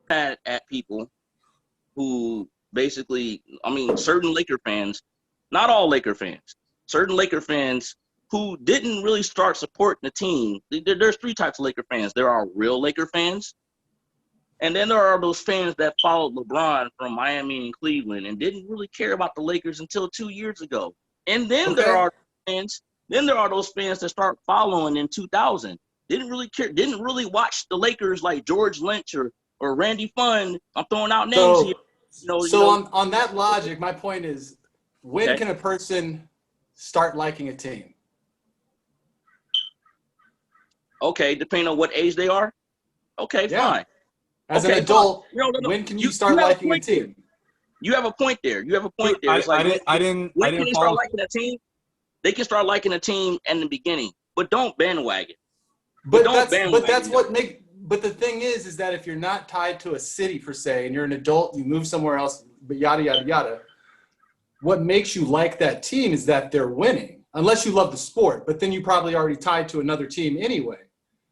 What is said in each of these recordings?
at people who basically, I mean, certain Laker fans, not all Laker fans, certain Laker fans who didn't really start supporting the team. There's three types of Laker fans. There are real Laker fans, and then there are those fans that followed LeBron from Miami and Cleveland and didn't really care about the Lakers until 2 years ago. And then there are fans, those fans that start following in 2000. Didn't really care, didn't really watch the Lakers like George Lynch or Randy Funn. I'm throwing out names here. On that logic, my point is, when can a person start liking a team? Okay, depending on what age they are. Okay, fine. As an adult, when can you start liking a team? You have a point there. I didn't start liking a team? They can start liking a team in the beginning, but don't bandwagon. But the thing is that if you're not tied to a city per se, and you're an adult, you move somewhere else, but yada yada yada. What makes you like that team is that they're winning, unless you love the sport. But then you probably already tied to another team anyway.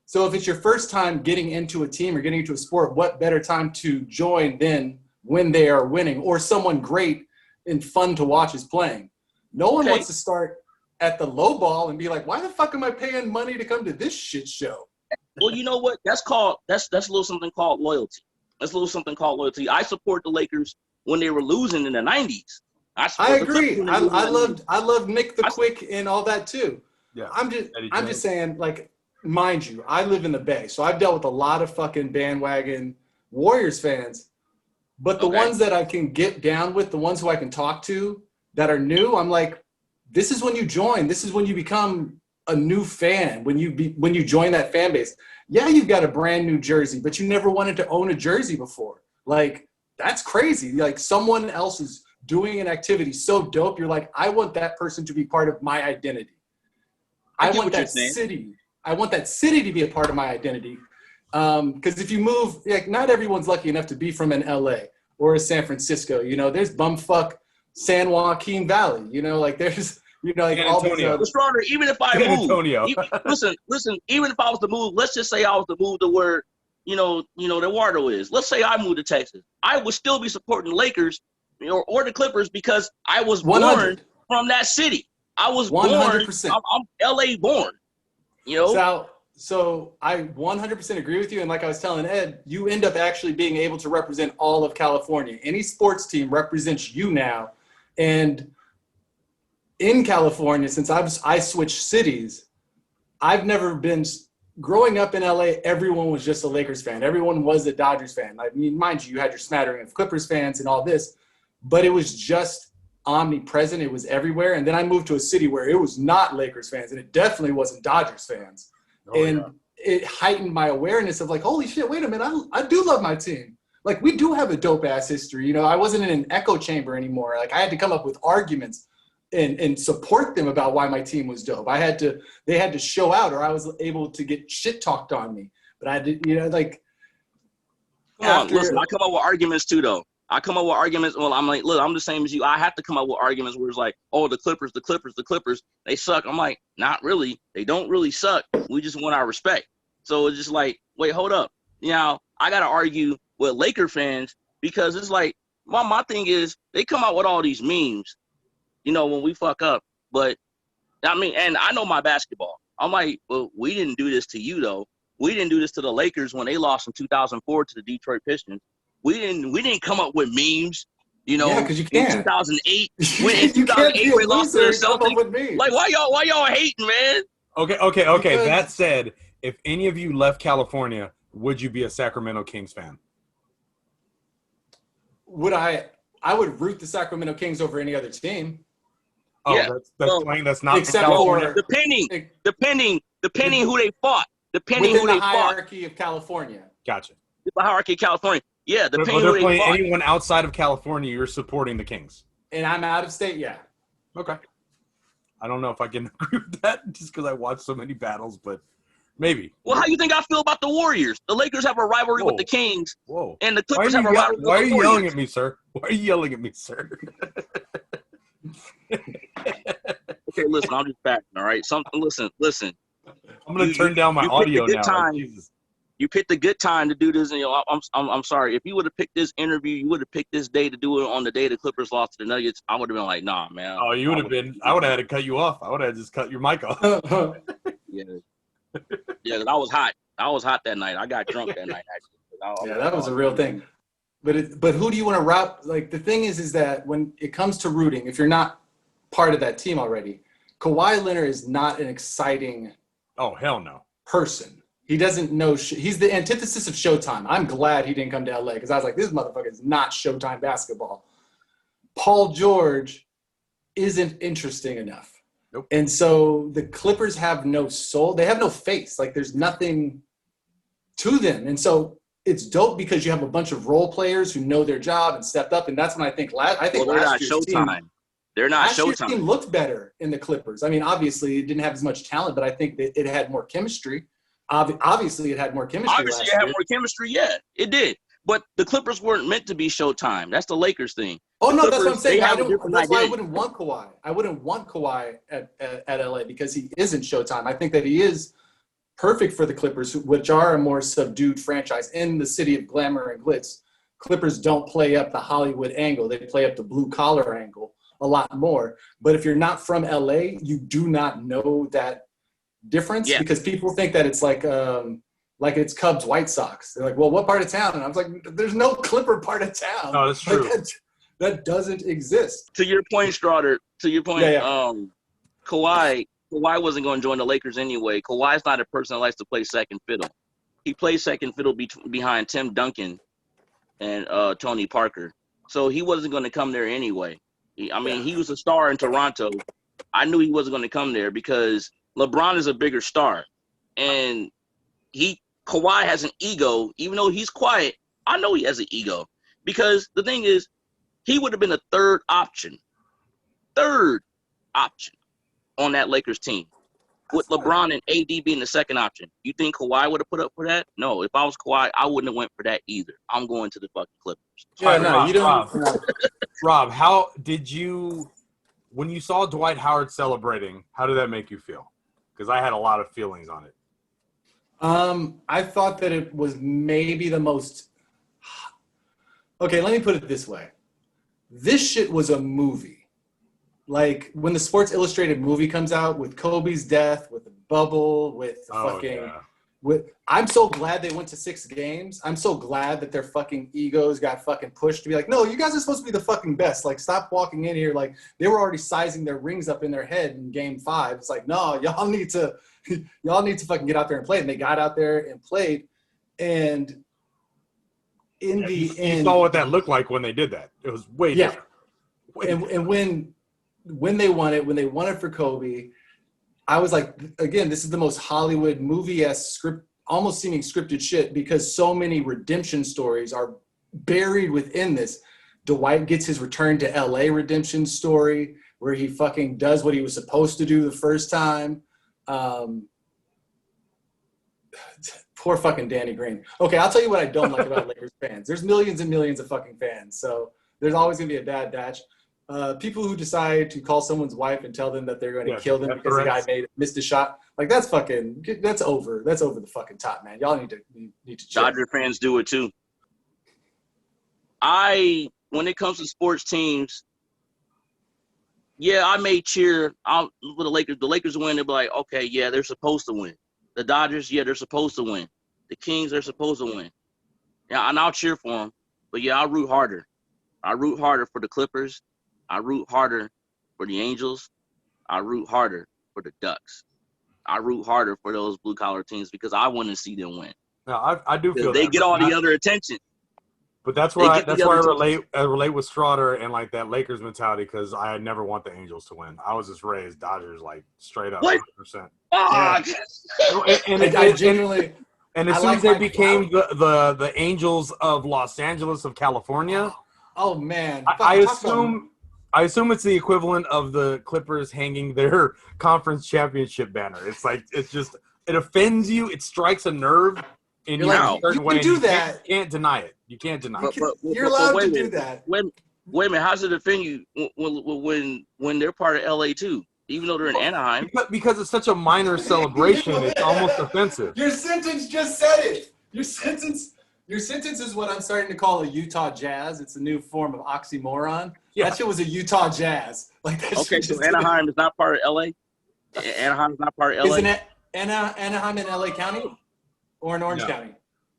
So if it's your first time getting into a team or getting into a sport, what better time to join than when they are winning or someone great and fun to watch is playing? No one wants to start at the low ball and be like, why the fuck am I paying money to come to this shit show? Well, you know what? That's a little something called loyalty. That's a little something called loyalty. I support the Lakers when they were losing in the 90s. I agree. I loved Nick the Quick and all that too. Yeah. I'm just saying, like, mind you, I live in the Bay, so I've dealt with a lot of fucking bandwagon Warriors fans. But the ones that I can get down with, the ones who I can talk to that are new, I'm like, this is when you join. This is when you become a new fan, when you join that fan base. Yeah, you've got a brand new jersey, but you never wanted to own a jersey before. Like, that's crazy. Like, someone else is doing an activity so dope, you're like, I want that person to be part of my identity. I want that city to be a part of my identity. Because if you move, like, not everyone's lucky enough to be from an LA or a San Francisco. You know, there's bumfuck San Joaquin Valley. You know, like, there's, you know, like all these other. Stronger, even if I move. Listen, even if I was to move, let's just say I was to move to where, Eduardo is. Let's say I moved to Texas. I would still be supporting the Lakers, or the Clippers, because I was 100. Born from that city. I was 100%. I'm LA born. So I 100% agree with you. And like I was telling Ed, you end up actually being able to represent all of California. Any sports team represents you now. And in California, since I switched cities, I've never been – growing up in LA, everyone was just a Lakers fan. Everyone was a Dodgers fan. I mean, mind you, you had your smattering of Clippers fans and all this, but it was just omnipresent. It was everywhere. And then I moved to a city where it was not Lakers fans, and it definitely wasn't Dodgers fans. It heightened my awareness of like, holy shit, wait a minute, I do love my team. Like, we do have a dope-ass history. I wasn't in an echo chamber anymore. Like, I had to come up with arguments and support them about why my team was dope. They had to show out, or I was able to get shit talked on me. But I did, like. Listen, I come up with arguments too, though. I come up with arguments. Well, I'm like, look, I'm the same as you. I have to come up with arguments where it's like, oh, the Clippers, they suck. I'm like, not really. They don't really suck. We just want our respect. So it's just like, wait, hold up. I got to argue with Laker fans because it's like, my thing is they come out with all these memes, when we fuck up. But, I mean, and I know my basketball. I'm like, well, we didn't do this to you, though. We didn't do this to the Lakers when they lost in 2004 to the Detroit Pistons. We didn't come up with memes, Yeah, because you can't. In 2008, when in 2008 we lost to the Celtics. Like, why y'all hating, man? Okay. That said, if any of you left California, would you be a Sacramento Kings fan? Would I would root the Sacramento Kings over any other team. Oh, yeah. That's not except for depending who they fought. Depending within who they the hierarchy of California. Gotcha. The hierarchy of California. Yeah, but depending they're who playing they fought. anyone outside of California, you're supporting the Kings. And I'm out of state, yeah. Okay. I don't know if I can agree with that just because I watched so many battles, but maybe. Well, how do you think I feel about the Warriors? The Lakers have a rivalry with the Kings. Whoa. And the Clippers have a rivalry with the Warriors. Why are you yelling at me, sir? Why are you yelling at me, sir? Okay, listen, I'm just backing, all right? Listen. I'm going to turn down my audio now. You picked a good time to do this, and I'm sorry. If you would have picked this interview, you would have picked this day to do it on the day the Clippers lost to the Nuggets. I would have been like, nah, man. Oh, you would have been. I would have had to cut you off. I would have just cut your mic off. Yeah, yeah. 'Cause I was hot. I was hot that night. I got drunk that night. Actually. Yeah, that was a real thing. But who do you want to route? Like the thing is that when it comes to rooting, if you're not part of that team already, Kawhi Leonard is not an exciting. Oh hell no. Person. He doesn't know. He's the antithesis of Showtime. I'm glad he didn't come to LA because I was like, this motherfucker is not Showtime basketball. Paul George isn't interesting enough. Nope. And so the Clippers have no soul. They have no face. Like there's nothing to them. And so it's dope because you have a bunch of role players who know their job and stepped up. And that's when I think last they're not year's Showtime. team, They're not last year's Showtime. team looked better in the Clippers. I mean, obviously it didn't have as much talent, but I think that it had more chemistry. Obviously, it had more chemistry. Obviously, it had more chemistry. Yeah, it did. But the Clippers weren't meant to be Showtime. That's the Lakers thing. Oh no, that's what I'm saying. That's why I wouldn't want Kawhi. I wouldn't want Kawhi at LA because he isn't Showtime. I think that he is perfect for the Clippers, which are a more subdued franchise in the city of glamour and glitz. Clippers don't play up the Hollywood angle; they play up the blue collar angle a lot more. But if you're not from LA, you do not know that difference because people think that it's like it's Cubs White Sox. They're like, well, what part of town? And I was like, there's no Clipper part of town. No, that's true. Like, that doesn't exist. To your point, Strouder. To your point, Yeah. Kawhi wasn't going to join the Lakers anyway. Kawhi's not a person that likes to play second fiddle. He plays second fiddle behind Tim Duncan and Tony Parker. So he wasn't going to come there anyway. He was a star in Toronto. I knew he wasn't going to come there because LeBron is a bigger star, and Kawhi has an ego. Even though he's quiet, I know he has an ego because the thing is, he would have been the third option on that Lakers team, with LeBron and AD being the second option. You think Kawhi would have put up for that? No. If I was Kawhi, I wouldn't have went for that either. I'm going to the fucking Clippers. Yeah, no, you don't. Rob, how did you, when you saw Dwight Howard celebrating, how did that make you feel? Because I had a lot of feelings on it. I thought that it was maybe the most. Okay, let me put it this way. This shit was a movie. Like when the Sports Illustrated movie comes out with Kobe's death, with the bubble, with I'm so glad they went to 6 games. I'm so glad that their fucking egos got fucking pushed to be like, no, you guys are supposed to be the fucking best. Like, stop walking in here. Like, they were already sizing their rings up in their head in game 5. It's like, no, y'all need to fucking get out there and play. And they got out there and played. And in the end, you saw what that looked like when they did that. It was way different. And when they won it for Kobe, I was like, again, this is the most Hollywood movie-esque script, almost seeming scripted shit because so many redemption stories are buried within this. Dwight gets his return to LA redemption story where he fucking does what he was supposed to do the first time. Poor fucking Danny Green. Okay, I'll tell you what I don't like about Lakers fans. There's millions and millions of fucking fans, so there's always going to be a bad batch. People who decide to call someone's wife and tell them that they're going to kill them because the guy missed a shot, like that's over. That's over the fucking top, man. Y'all need to chill. Dodger fans do it too. When it comes to sports teams, I may cheer out for the Lakers. The Lakers win, they'll be like, okay, yeah, they're supposed to win. The Dodgers, they're supposed to win. The Kings, they're supposed to win. Yeah, and I'll cheer for them, but I'll root harder. I root harder for the Clippers. I root harder for the Angels. I root harder for the Ducks. I root harder for those blue-collar teams because I want to see them win. No, I do feel they that, get all the other attention. But that's where I relate with Strouder and like that Lakers mentality because I never want the Angels to win. I was just raised Dodgers like straight up 100%. I genuinely. And as soon as they became the Angels of Los Angeles of California, oh man, I assume it's the equivalent of the Clippers hanging their conference championship banner. It's like it offends you. It strikes a nerve in you in a certain way. You can't deny it. You can't deny it. You're allowed to do that. Wait a minute. How does it offend you when they're part of LA too? Even though they're in Anaheim. Because it's such a minor celebration, it's almost offensive. Your sentence just said it. Your sentence is what I'm starting to call a Utah Jazz. It's a new form of oxymoron. Yeah. That shit was a Utah Jazz. Like that Okay, shit so just Anaheim is not part of LA. Anaheim is not part of LA. isn't it Anaheim in LA County or in Orange No. County?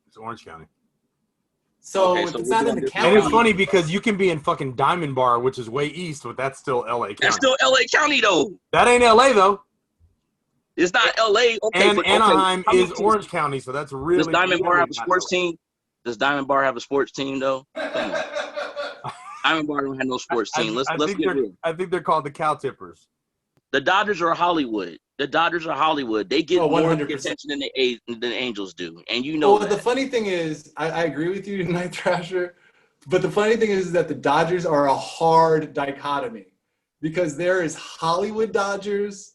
It's Orange County. So Okay, if so it's we're not in doing the this county, And it's funny because you can be in fucking Diamond Bar, which is way east, but that's still LA County. That's still LA County though. That ain't LA though. It's not LA. Okay, And but Anaheim how many is teams- Orange County, so that's Does really Diamond Bar have a not sports LA. team? Does Diamond Bar have a sports team though? Come on. Diamond Bar don't have no sports team. Let's get real. I think they're called the Cow Tippers. The Dodgers are Hollywood. The Dodgers are Hollywood. They get more 100%. attention than the Angels do, and you know Well, that. the funny thing is, I agree with you, Night Thrasher. But the funny thing is that the Dodgers are a hard dichotomy because there is Hollywood Dodgers,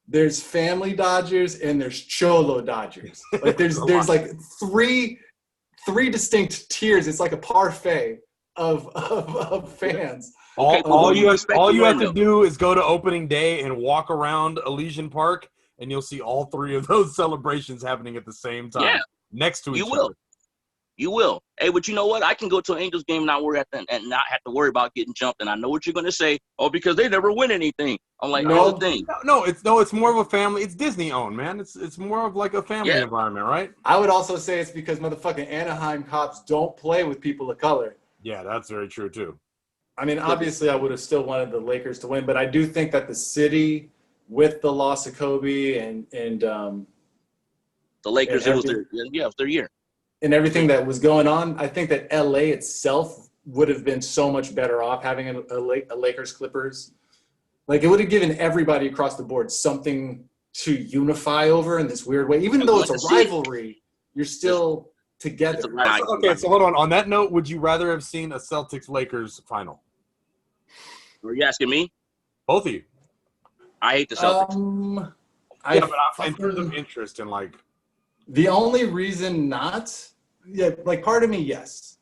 there's family Dodgers, and there's Cholo Dodgers. Like there's like three distinct tiers. It's like a parfait of fans. Okay, All you have to though. do is go to opening day and walk around Elysian Park, and you'll see all three of those celebrations happening at the same time, Yeah, next to each you will. other. You will. Hey, but you know what? I can go to an Angels game and not have to worry about getting jumped. And I know what you're gonna say. Oh, because they never win anything. I'm like, No. here's the thing. No, it's more of a family. It's Disney owned, man. It's more of like a family environment, right? I would also say it's because motherfucking Anaheim cops don't play with people of color. Yeah, that's very true too. I mean, obviously, I would have still wanted the Lakers to win, but I do think that the city, with the loss of Kobe and The Lakers, and it was their year. and everything that was going on, I think that LA itself would have been so much better off having a Lakers Clippers. Like it would have given everybody across the board something to unify over in this weird way. Even though it's a rivalry, you're still together. It's a rivalry. Okay, so hold on. On that note, would you rather have seen a Celtics-Lakers final? Are you asking me? Both of you. I hate the Celtics. Yeah, but in terms of interest in like. The only reason not, like part of me, yes.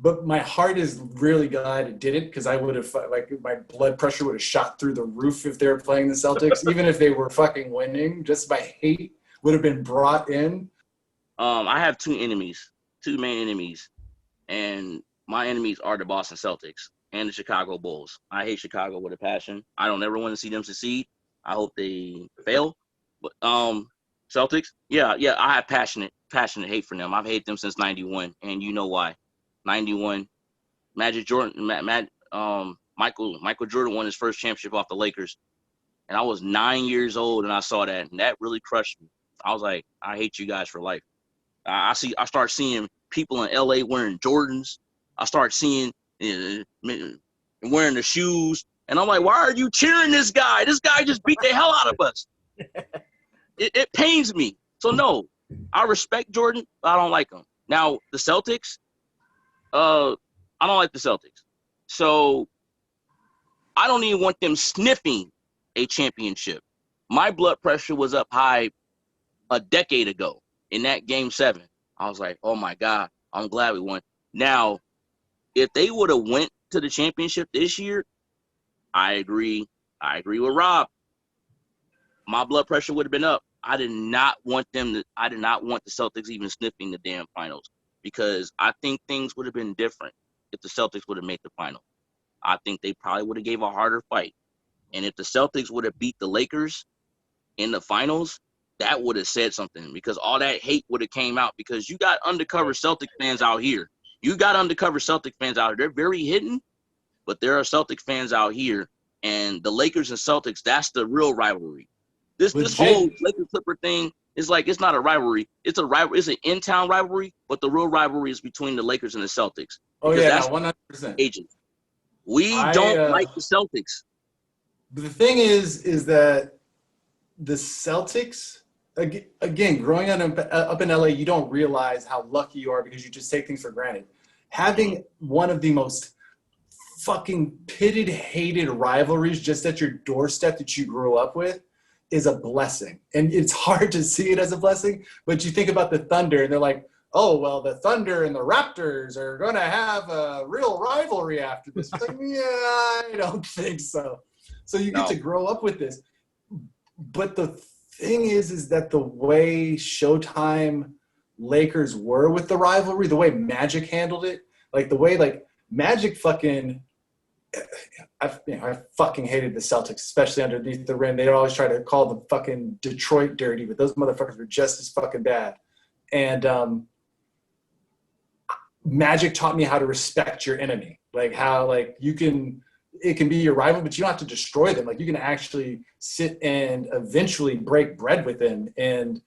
But my heart is really glad it didn't because I would have, like, my blood pressure would have shot through the roof if they were playing the Celtics, even if they were fucking winning. Just my hate would have been brought in. I have two main enemies, and my enemies are the Boston Celtics and the Chicago Bulls. I hate Chicago with a passion. I don't ever want to see them succeed. I hope they fail. But Celtics, yeah, I have passionate hate for them. I've hated them since '91, and you know why. '91, Magic Jordan, Michael Jordan won his first championship off the Lakers, and I was 9 years old, and I saw that, and that really crushed me. I was like, I hate you guys for life. I start seeing people in LA wearing Jordans. I start seeing wearing the shoes, and I'm like, why are you cheering this guy? This guy just beat the hell out of us. It pains me. So no, I respect Jordan, but I don't like him. Now the Celtics, I don't like the Celtics. So I don't even want them sniffing a championship. My blood pressure was up high a decade ago in that game 7. I was like, oh my God, I'm glad we won. Now, if they would have went to the championship this year, I agree with Rob. My blood pressure would have been up. I did not want the Celtics even sniffing the damn finals because I think things would have been different if the Celtics would have made the final. I think they probably would have gave a harder fight. And if the Celtics would have beat the Lakers in the finals, that would have said something because all that hate would have came out because you got undercover Celtic fans out here. They're very hidden, but there are Celtic fans out here, and the Lakers and Celtics, that's the real rivalry. This whole Lakers Clipper thing is like, it's not a rivalry. It's an in-town rivalry, but the real rivalry is between the Lakers and the Celtics. Oh yeah, that's 100%. Agents. We don't like the Celtics. The thing is that the Celtics, again, growing up in LA, you don't realize how lucky you are because you just take things for granted. Having one of the most fucking pitted, hated rivalries just at your doorstep that you grew up with is a blessing. And it's hard to see it as a blessing, but you think about the Thunder and they're like, oh, well, the Thunder and the Raptors are going to have a real rivalry after this. It's like, yeah, I don't think so. So you get to grow up with this. But the thing is that the way Showtime Lakers were with the rivalry, the way Magic handled it, like the way like Magic fucking. I fucking hated the Celtics, especially underneath the rim. They'd always try to call the fucking Detroit dirty, but those motherfuckers were just as fucking bad. And Magic taught me how to respect your enemy, like how like it can be your rival, but you don't have to destroy them. Like you can actually sit and eventually break bread with them. And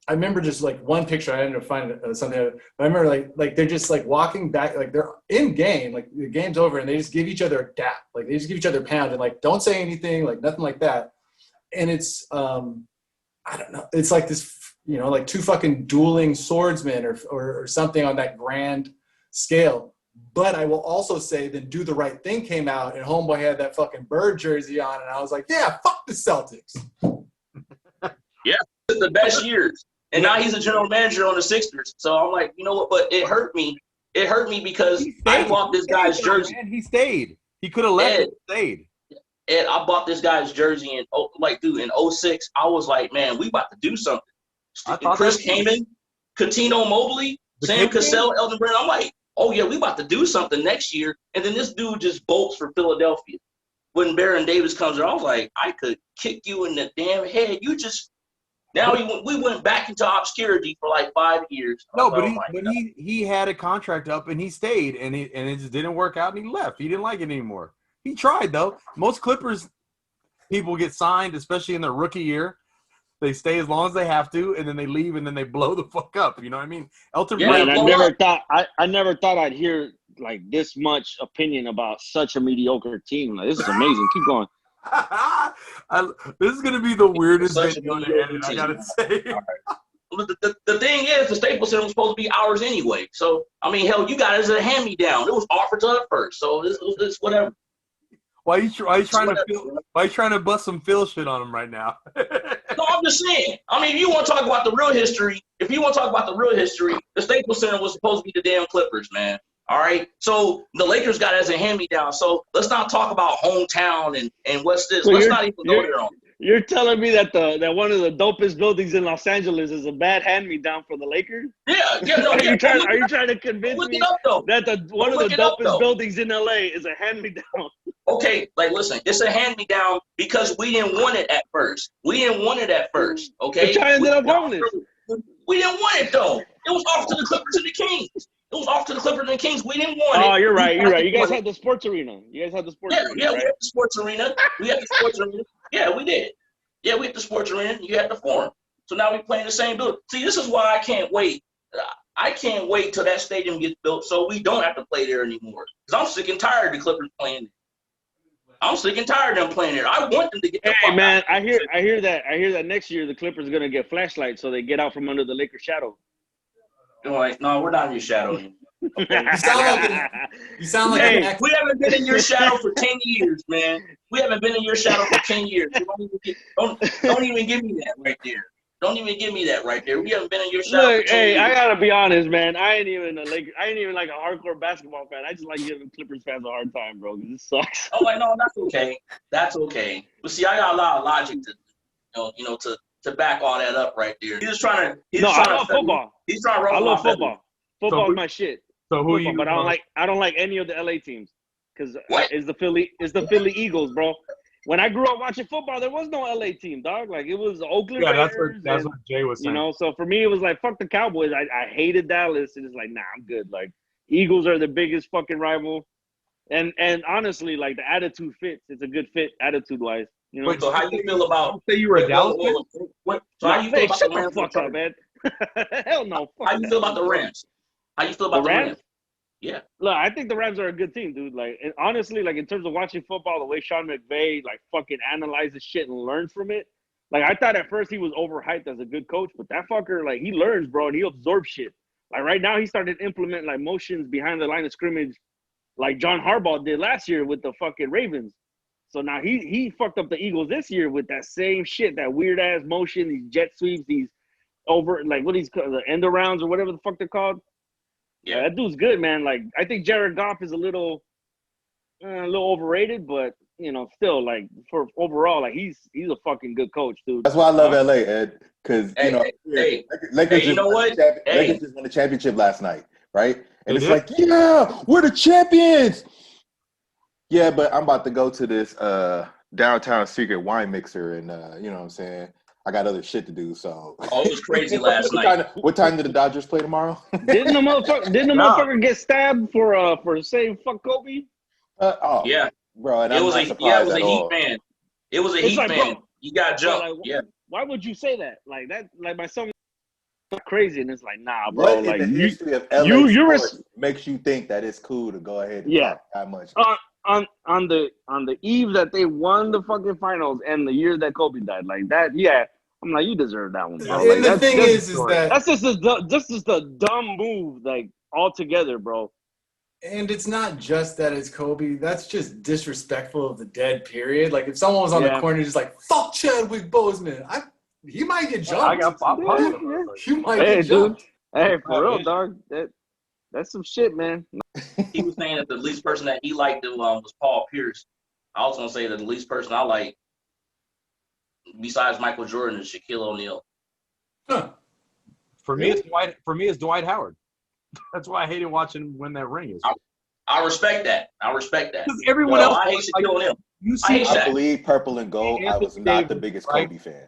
I remember just like one picture. I ended up finding something. I remember like they're just like walking back, like they're in game, like the game's over, and they just give each other a dap, like they just give each other a pound, and like don't say anything, like nothing like that. And it's I don't know, it's like this, like two fucking dueling swordsmen or something on that grand scale. But I will also say, then Do the Right Thing came out, and Homeboy had that fucking Bird jersey on, and I was like, yeah, fuck the Celtics. Yeah, it's the best years. And now he's a general manager on the Sixers. So I'm like, you know what? But it hurt me. It hurt me because I bought this guy's jersey. Man, he stayed. He could have left and stayed. And I bought this guy's jersey in 06. I was like, man, we about to do something. Chris Kaman, Coutinho Mobley, Sam Cassell, Elton Brand. I'm like, oh yeah, we about to do something next year. And then this dude just bolts for Philadelphia. When Baron Davis comes in, I was like, I could kick you in the damn head. Now we went back into obscurity for like 5 years. No, but he had a contract up and he stayed and it just didn't work out and he left. He didn't like it anymore. He tried though. Most Clippers people get signed, especially in their rookie year. They stay as long as they have to, and then they leave and then they blow the fuck up. You know what I mean? Elton Brand. I never thought I'd hear like this much opinion about such a mediocre team. Like, this is amazing. Keep going. This is gonna be the weirdest video to edit, I gotta say. Right. The thing is, the Staples Center was supposed to be ours anyway. So I mean, hell, you got it as a hand-me-down. It was offered to us first, so it's whatever. Why are you trying to bust some Phil shit on him right now? No, I'm just saying. I mean, if you want to talk about the real history, the Staples Center was supposed to be the damn Clippers, man. All right, so the Lakers got it as a hand-me-down. So let's not talk about hometown and what's this. So let's not even go there on. You're telling me that one of the dopest buildings in Los Angeles is a bad hand-me-down for the Lakers? Yeah. No, are you trying to convince me that one of the dopest buildings in LA is a hand-me-down? Okay, like listen, it's a hand-me-down because we didn't want it at first. Okay, Which I ended up owning. We didn't want it though. It was off to the Clippers and the Kings. We didn't want it. Oh, you're right. You guys had the sports arena. Yeah, right? We had the sports arena. Yeah, we did. Yeah, we had the sports arena. You had the Forum. So now we're playing the same building. See, this is why I can't wait. I can't wait till that stadium gets built so we don't have to play there anymore. Because I'm sick and tired of the Clippers playing there. I'm sick and tired of them playing there. I want them to get the fuck man, out. I hear that next year the Clippers are going to get flashlights so they get out from under the Lakers' shadow. Like, no, we're not in your shadow anymore. Okay. You sound like we haven't been in your shadow for 10 years, man. We haven't been in your shadow for 10 years. Don't even give me that right there. Don't even give me that right there. We haven't been in your shadow. Look, hey, I gotta be honest, man. I ain't even like a hardcore basketball fan. I just like giving Clippers fans a hard time, bro. This sucks. I'm like, no, that's okay. That's okay. But see, I got a lot of logic to back all that up right there. I love football. He's trying to roll. I love football. Football is my shit. So who you? But I don't like any of the LA teams because it's the Philly Eagles, bro. When I grew up watching football, there was no LA team, dog. Like it was Oakland. Yeah, that's what Jay was saying. So for me, it was like fuck the Cowboys. I hated Dallas, and it's like nah, I'm good. Like Eagles are the biggest fucking rival, and honestly, like the attitude fits. It's a good fit attitude wise. Wait, so how you feel about? Say you were a Dallas fan. So how you feel about the Rams? Fuck up, man. Hell no. How you feel about the Rams? How you feel about the Rams? Yeah. Look, I think the Rams are a good team, dude. Like, and honestly, like in terms of watching football, the way Sean McVay like fucking analyzes shit and learns from it. Like, I thought at first he was overhyped as a good coach, but that fucker, like, he learns, bro, and he absorbs shit. Like right now, he started implementing like motions behind the line of scrimmage, like John Harbaugh did last year with the fucking Ravens. So now he fucked up the Eagles this year with that same shit, that weird ass motion, these jet sweeps, these over like what these the end arounds or whatever the fuck they're called. Yeah, that dude's good, man. Like I think Jared Goff is a little overrated, but you know, still like for overall, like he's a fucking good coach, dude. That's why I love LA, Ed, because you know Lakers you know what? Lakers just won the championship last night, right? And They it's did? like, yeah, we're the champions. Yeah, but I'm about to go to this downtown secret wine mixer, and you know what I'm saying? I got other shit to do, so. Oh, it was crazy last night. What time did the Dodgers play tomorrow? Didn't the motherfucker get stabbed for saying fuck Kobe? Yeah, bro, and it I'm was not a surprised at Heat all. fan. It was a It's Heat like, fan. bro, You got jumped. like, Yeah. Why would you say that? Like that, like my son crazy, and it's like, nah, bro. What Like in the history of LA you're sports makes you think that it's cool to go ahead and talk that much? on the eve that they won the fucking finals and the year that Kobe died, like that. Yeah, I'm like, you deserve that one, bro. And Like, the thing is that that's just a dumb move, like altogether, bro. and it's not just that it's Kobe. That's just disrespectful of the dead. Period. Like if someone was on the corner just like fuck Chadwick Boseman, he might get jumped. You might get jumped. Hey, for real, dog. That's some shit, man. He was saying that the least person that he liked was Paul Pierce. I was gonna say that the least person I like, besides Michael Jordan, is Shaquille O'Neal. Huh. For me, it's Dwight Howard. That's why I hated watching him win that ring. I respect that. Because everyone else, I hate Shaquille O'Neal. I believe purple and gold. I was not the biggest Kobe fan.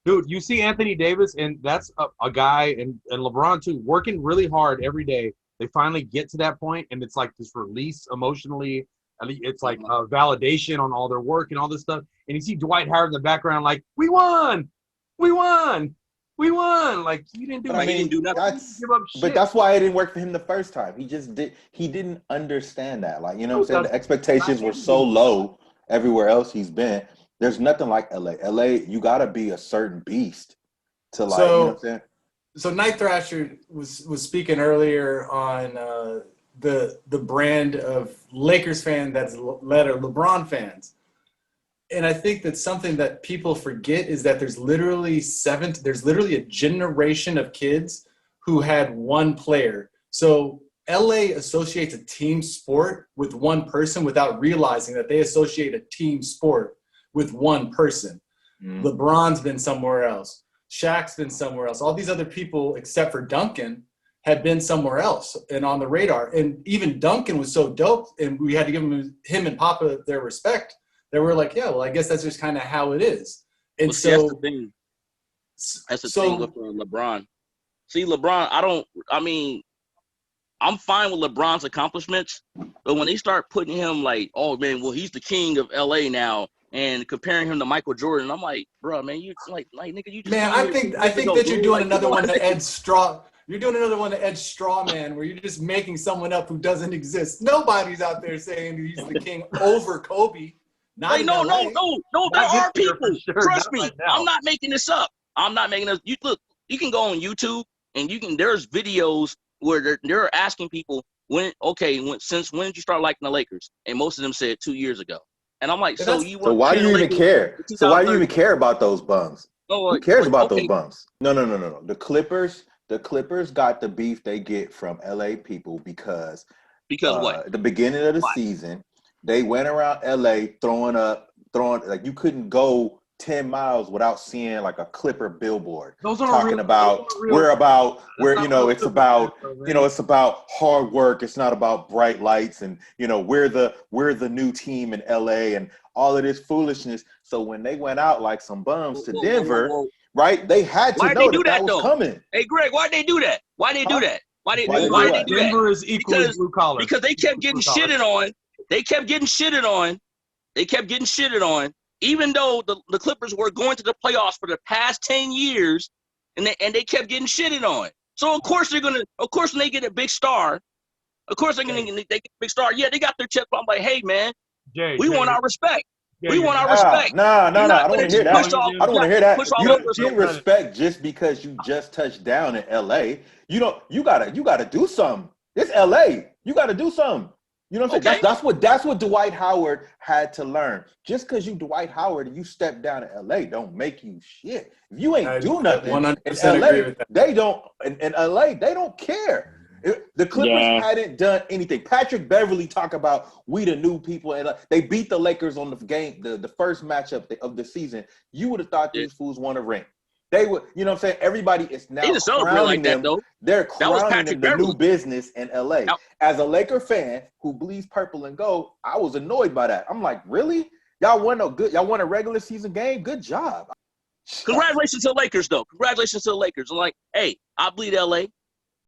Dude, you see Anthony Davis, and that's a guy, and LeBron too, working really hard every day. They finally get to that point, and it's like this release emotionally. It's like a validation on all their work and all this stuff. And you see Dwight Howard in the background, like, we won. Like, you didn't do But he didn't do nothing. But that's why it didn't work for him the first time. He didn't understand that. Like, you know what I'm saying? The expectations were so low everywhere else he's been. There's nothing like LA. LA, you gotta be a certain beast to like, you know what I'm saying? So Night Thrasher was speaking earlier on the brand of Lakers fan that's led are LeBron fans. And I think that something that people forget is that there's literally a generation of kids who had one player. So LA associates a team sport with one person without realizing that they associate a team sport with one person. LeBron's been somewhere else. Shaq's been somewhere else. All these other people, except for Duncan, had been somewhere else and on the radar. And even Duncan was so dope, and we had to give him and Papa their respect, that we're like, yeah, well, I guess that's just kind of how it is. And well, see, that's the thing. That's the thing with LeBron. See, LeBron, I'm fine with LeBron's accomplishments, but when they start putting him like, oh, man, well, he's the king of LA now, and comparing him to Michael Jordan, I'm like, bro, man, you like nigga, you just. Man, I think that you're doing another one to Ed Straw. You're doing another one to Ed Strawman, where you're just making someone up who doesn't exist. Nobody's out there saying he's the king over Kobe. No, there are people. Trust me, I'm not making this up. I'm not making this. You look, you can go on YouTube and there's videos where they're asking people since when did you start liking the Lakers? And most of them said 2 years ago. And I'm like, so why do you even care? So why do you even care about those bums? Who cares about those bums? No. The Clippers got the beef they get from LA people because what? At the beginning of the season, they went around LA throwing like you couldn't go 10 miles without seeing like a Clipper billboard talking about it's about hard work. It's not about bright lights, and we're the new team in LA and all of this foolishness. So when they went out like some bums to Denver, right? They had to know that was coming. Hey, Greg, why'd they do that? Why did they do that? Why did they do that? Denver is equally blue collar. Because they kept getting shitted on. They kept getting shitted on. Even though the Clippers were going to the playoffs for the past 10 years, and they kept getting shitted on. So of course when they get a big star, they get a big star. Yeah, they got their chip. I'm like, hey man, we want our respect. We want our respect. No. I don't want to hear that. I don't want to hear that. You don't get respect just because you just touched down in LA. You gotta do something. It's LA. You gotta do something. You know what I'm saying? That's what Dwight Howard had to learn. Just because you Dwight Howard and you step down to LA don't make you shit. If you ain't do nothing 100% in LA, agree with that. they don't. In LA, they don't care. The Clippers hadn't done anything. Patrick Beverly talked about we the new people, and they beat the Lakers on the game, the first matchup of the season. You would have thought these fools won a ring. They would, you know what I'm saying? Everybody is now crowning like them. that, though. They're crowning them the new business in LA. Now, as a Laker fan who bleeds purple and gold, I was annoyed by that. I'm like, really? Y'all won a regular season game? Good job. Congratulations to the Lakers, though. Congratulations to the Lakers. I'm like, hey, I bleed LA.